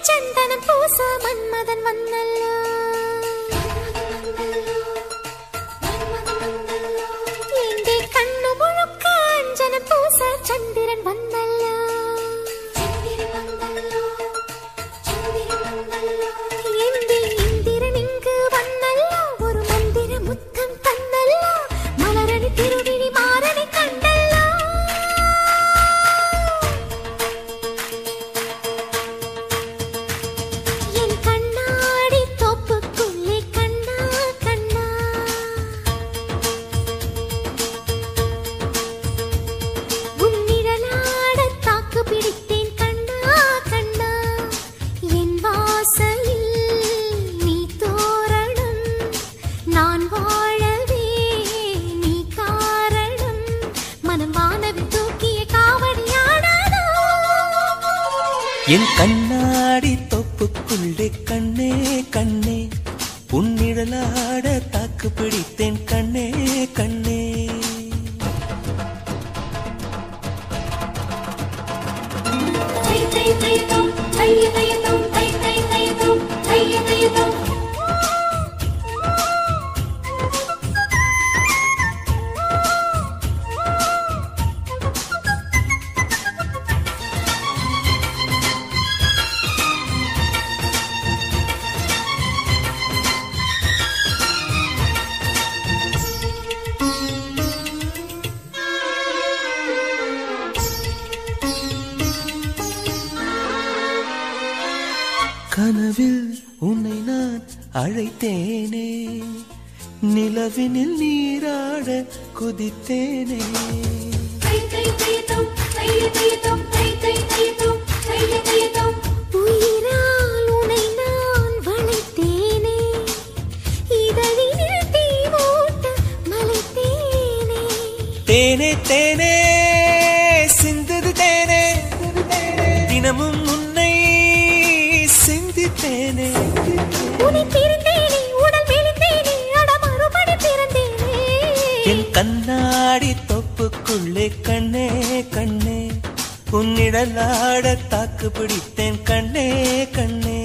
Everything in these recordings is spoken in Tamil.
சந்தனம் பூச மன்மதன் வந்தல்லோ எங்கே கண்ணு முழுக்க அஞ்சனம் பூச சந்திரன் வந்தல்லோ எங்கே இந்திரன் இங்கு வந்தல்லோ ஒரு மந்திர முத்தம் தந்தல்லோ மலரணி திருவிழி மாறனை கண்டல்லோ என் கண்ணாடி தோப்புக்குள்ளே கண்ணா கண்ணா உன் நிழலாட தாக்கு பிடித்தேன் கண்ணா கண்ணா என் வாசலில் நீ தோரணம் நான் வாழவே நீ காரணம் மனம் வானவில் தூக்கிய காவடியாடாதோ என் கண்ணாடி தொப்புக்குள்ளே கண்ணே கண்ணே உன் நிழலாட தாக்கு பிடித்தேன் கண்ணே கண்ணே தை தை தை தோம் தை தை தோம் தை தை தை தோம் தை தை தோம் கனவில் உன்னை நான் அழைத்தேனே நிலவினில் நீராட குதித்தேனே தை தை தை தோம் தை தை தோம் தை தை தை தோம் தை தை தோம் உயிரால் உன்னை நான் வளைத்தேனே இதழினில் தீ மூட்ட மலைத்தேனே தேனே தேனே சிந்தது தேனே தினமும் உன்னை சிந்தித்தேனே உன்னை பிரிந்தேனே உடல் மெலிந்தேனே அட மறுபடி பிறந்தேனே என் கண்ணாடி தொப்புக்குள்ளே கண்ணே கண்ணே உன் நிழலாட தாக்கு பிடித்தேன் கண்ணே கண்ணே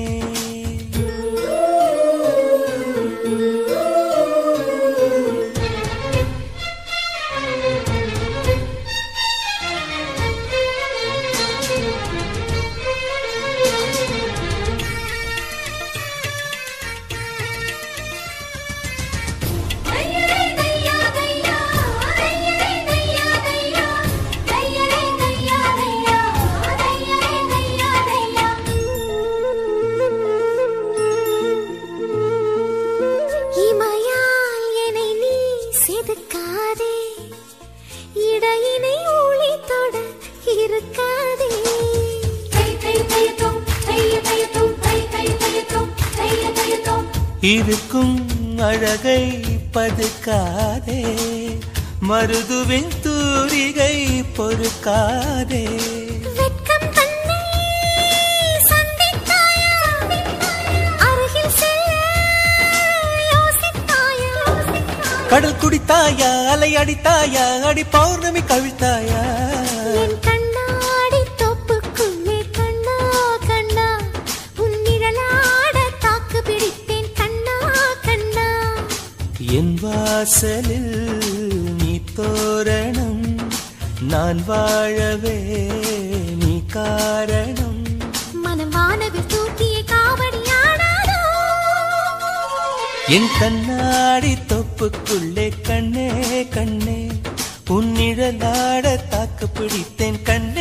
தையரை தையா தையா தையரை தையா தையா தையரை தையா தையா தையரை தையா தையா இமையால் என்னை நீ செதுக்காதே இடையினை ஊழி தொட இருக்காதே தை தை தை தோம் தை தை தோம் தை தை தை தோம் தை தை தோம் இருக்கும் அழகை பதுக்காதே மருதுவின் தூரிகை பொறுக்காதே வெட்கம் தன்னை சந்தித்தாயா அருகில் செல்ல யோசித்தாயா கடல் குடித்தாயா அலை அடித்தாயா அடி பௌர்ணமி கவிழ்த்தாயா என் கண்ணாடி தோப்புக்குள்ளே கண்ணா கண்ணா உன் நிழலாட தாக்கு பிடித்தேன் கண்ணா கண்ணா என் வாசலில் நீ தோரணம் நான் வாழவே நீ காரணம் மனம் வானவில் தூக்கிய காவடியாடாதோ என் கண்ணாடி தொப்புக்குள்ளே கண்ணே கண்ணே உன் நிழலாட தாக்கு பிடித்தேன் கண்ணே